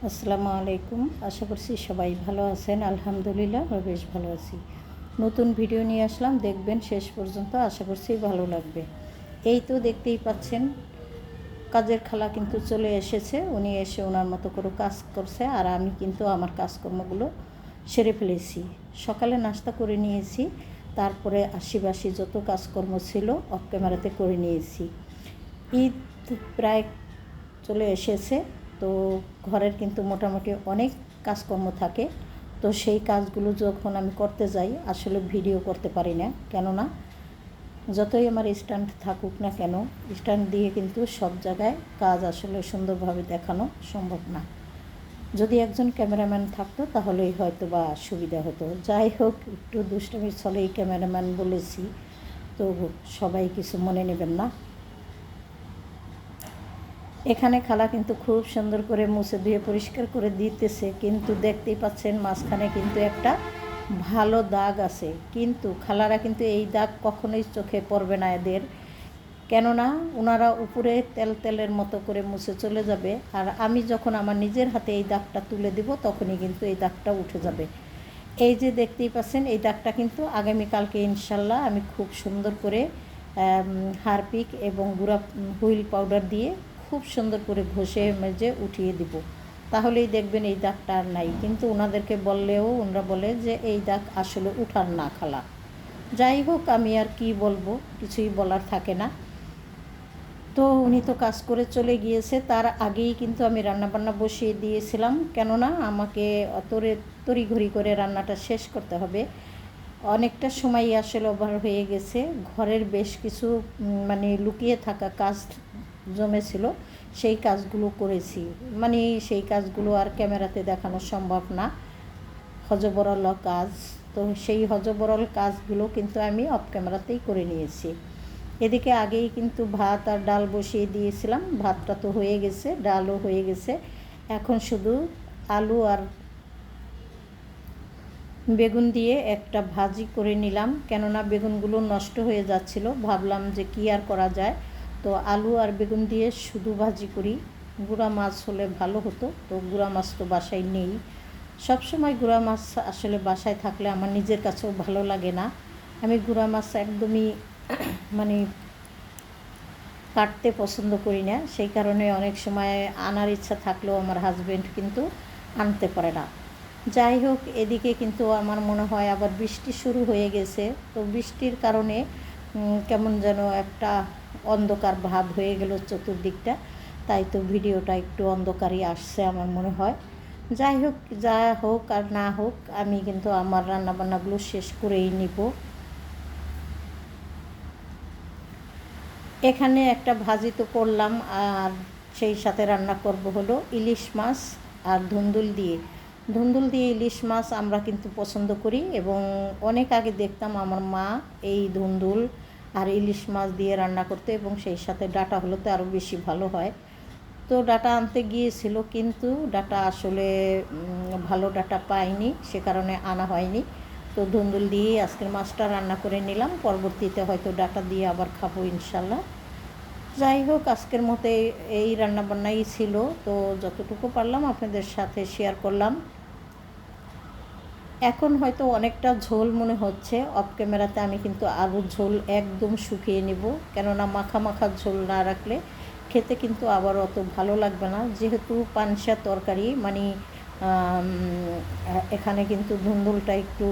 আসসালামু আলাইকুম। আশা করছি সবাই ভালো আছেন। আলহামদুলিল্লাহ আমরা বেশ ভালো আছি। নতুন ভিডিও নিয়ে আসলাম, দেখবেন শেষ পর্যন্ত, আশা করছি ভালো লাগবে। এই তো দেখতেই পাচ্ছেন, কাজের খালা কিন্তু চলে এসেছে। উনি এসে ওনার মতো করে কাজ করছে, আর আমি কিন্তু আমার কাজকর্মগুলো সেরে ফেলেছি। সকালে নাস্তা করে নিয়েছি, তারপরে আশিবাসি যত কাজকর্ম ছিল অফ ক্যামেরাতে করে নিয়েছি। ঈদ প্রায় চলে এসেছে, তো ঘরের কিন্তু মোটামুটি অনেক কাজকর্ম থাকে। তো সেই কাজগুলো যখন আমি করতে যাই আসলে ভিডিও করতে পারি না, কেননা যতই আমার স্ট্যান্ড থাকুক না কেন, স্ট্যান্ড দিয়ে কিন্তু সব জায়গায় কাজ আসলে সুন্দরভাবে দেখানো সম্ভব না। যদি একজন ক্যামেরাম্যান থাকতো তাহলেই হয়তো বা সুবিধা হতো। যাই হোক, একটু দুষ্টমির ছলেই ক্যামেরাম্যান বলেছি, তো সবাই কিছু মনে নেবেন না। এখানে খালা কিন্তু খুব সুন্দর করে মুছে ধুয়ে পরিষ্কার করে দিতেছে, কিন্তু দেখতেই পাচ্ছেন মাঝখানে কিন্তু একটা ভালো দাগ আছে। কিন্তু খালারা কিন্তু এই দাগ কখনোই চোখে পড়বে না এদের, কেননা ওনারা উপরে তেল তেলের মতো করে মুছে চলে যাবে, আর আমি যখন আমার নিজের হাতে এই দাগটা তুলে দেব তখনই কিন্তু এই দাগটা উঠে যাবে। এই যে দেখতেই পাচ্ছেন, এই দাগটা কিন্তু আগামীকালকে ইনশাল্লাহ আমি খুব সুন্দর করে হারপিক এবং গুঁড়া হুইল পাউডার দিয়ে খুব সুন্দর করে ঘষে মেজে উঠিয়ে দিব, তাহলেই দেখবেন এই দাগটা আর নাই। কিন্তু ওনাদেরকে বললেও ওনারা বলে যে এই দাগ আসলে উঠার না খালা। যাই হোক, আমি আর কি বলবো, কিছুই বলার থাকে না। তো উনি তো কাজ করে চলে গিয়েছে, তার আগেই কিন্তু আমি রান্নাবান্না বসিয়ে দিয়েছিলাম, কেননা আমাকে তড়িঘড়ি করে রান্নাটা শেষ করতে হবে। অনেকটা সময় আসলে ওভার হয়ে গেছে, ঘরের বেশ কিছু মানে লুকিয়ে থাকা কাজ জমেছিল, সেই কাজগুলো করেছি। মানে সেই কাজগুলো আর ক্যামেরাতে দেখানো সম্ভব না, হজবরল কাজ। তো সেই হজবরল কাজগুলো কিন্তু আমি অফ ক্যামেরাতেই করে নিয়েছি। এদিকে আগেই কিন্তু ভাত আর ডাল বসিয়ে দিয়েছিলাম, ভাতটা তো হয়ে গেছে, ডালও হয়ে গেছে। এখন শুধু আলু আর বেগুন দিয়ে একটা ভাজি করে নিলাম, কেননা বেগুনগুলো নষ্ট হয়ে যাচ্ছিল। ভাবলাম যে কী আর করা যায়, তো আলু আর বেগুন দিয়ে শুধু ভাজি করি। গুঁড়া মাছ হলে ভালো হতো, তো গুঁড়া মাছ তো বাসায় নেই। সবসময় গুঁড়া মাছ আসলে বাসায় থাকলে আমার নিজের কাছেও ভালো লাগে না। আমি গুঁড়া মাছ একদমই মানে কাটতে পছন্দ করি না, সেই কারণে অনেক সময় আনার ইচ্ছা থাকলেও আমার হাজব্যান্ড কিন্তু আনতে পারে না। যাই হোক, এদিকে কিন্তু আমার মনে হয় আবার বৃষ্টি শুরু হয়ে গেছে, তো বৃষ্টির কারণে কেমন যেন একটা অন্ধকার ভাব হয়ে গেল চতুর্দিকটা, তাই তো ভিডিওটা একটু অন্ধকারই আসছে আমার মনে হয়। যাই হোক, যা হোক আর না হোক, আমি কিন্তু আমার রান্নাবান্নাগুলো শেষ করেই নিব। এখানে একটা ভাজি তো করলাম, আর সেই সাথে রান্না করব হলো ইলিশ মাছ আর ধুন্দুল দিয়ে ইলিশ মাছ আমরা কিন্তু পছন্দ করি, এবং অনেক আগে দেখতাম আমার মা এই ধুন্দুল আর ইলিশ মাছ দিয়ে রান্না করতে, এবং সেই সাথে ডাঁটা হলো তো আরও বেশি ভালো হয়। তো ডাঁটা আনতে গিয়েছিল, কিন্তু ডাঁটা আসলে ভালো ডাঁটা পাইনি, সে কারণে আনা হয়নি। তো ধুন্দুল দিয়েই আজকের মাছটা রান্না করে নিলাম, পরবর্তীতে হয়তো ডাঁটা দিয়ে আবার খাবো ইনশাল্লাহ। যাই হোক, আজকের মতো এই রান্নাবান্নাই ছিল, তো যতটুকু পারলাম আপনাদের সাথে শেয়ার করলাম। এখন হয়তো অনেকটা ঝোল মনে হচ্ছে, অফ ক্যামেরাতে আমি কিন্তু আরও ঝোল একদম শুকিয়ে নেব, কেননা মাখা মাখা ঝোল না রাখলে খেতে কিন্তু আবার অত ভালো লাগবে না। যেহেতু পানসা তরকারি, মানে এখানে কিন্তু ধুন্দুলটা একটু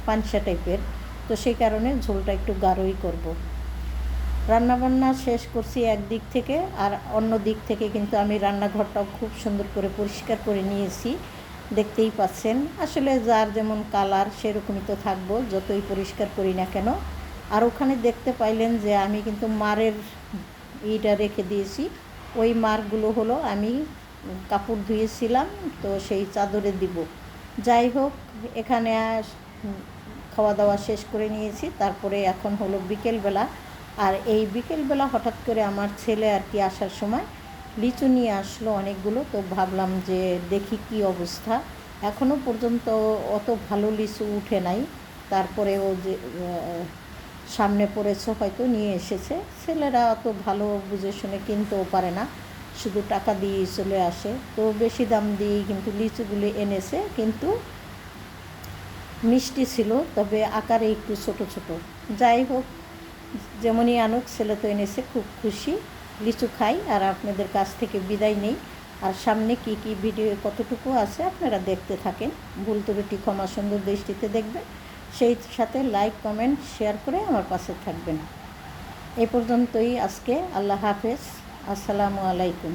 পানসা টাইপের, তো সেই কারণে ঝোলটা একটু গাঢ়ই করব। রান্নাবান্না শেষ করছি একদিক থেকে, আর অন্য দিক থেকে কিন্তু আমি রান্নাঘরটাও খুব সুন্দর করে পরিষ্কার করে নিয়েছি, দেখতেই পাচ্ছেন। আসলে যার যেমন কালার সেরকমই তো থাকবো, যতই পরিষ্কার করি না কেন। আর ওখানে দেখতে পাইলেন যে আমি কিন্তু মারের ইটা রেখে দিয়েছি, ওই মারগুলো হলো আমি কাপড় ধুয়েছিলাম, তো সেই চাদরে দিব। যাই হোক, এখানে খাওয়া দাওয়া শেষ করে নিয়েছি, তারপরে এখন হলো বিকেলবেলা। আর এই বিকেলবেলা হঠাৎ করে আমার ছেলে আর কি আসার সময় লিচু নিয়ে আসলো অনেকগুলো, তো ভাবলাম যে দেখি কি অবস্থা। এখনও পর্যন্ত অত ভালো লিচু উঠে নাই, তারপরে ও যে সামনে পড়েছে হয়তো নিয়ে এসেছে। ছেলেরা অত ভালো বুঝে শুনে কিনতেও পারে না, শুধু টাকা দিয়েই চলে আসে। তো বেশি দাম দিয়েই কিন্তু লিচুগুলি এনেছে, কিন্তু মিষ্টি ছিল, তবে আকারে একটু ছোট ছোট। যাই হোক, যেমনই আনুক, ছেলে তো এনেছে, খুব খুশি। লিচু খাই আর আপনাদের কাছ থেকে বিদায় নেই। আর সামনে কি কি ভিডিও কতটুকু আছে আপনারা দেখতে থাকেন, ভুল ত্রুটি ক্ষমা সুন্দর দৃষ্টিতে দেখবেন, সেই সাথে লাইক কমেন্ট শেয়ার করে আমার পাশে থাকবেন। এই পর্যন্তই আজকে। আল্লাহ হাফেজ, আসসালামু আলাইকুম।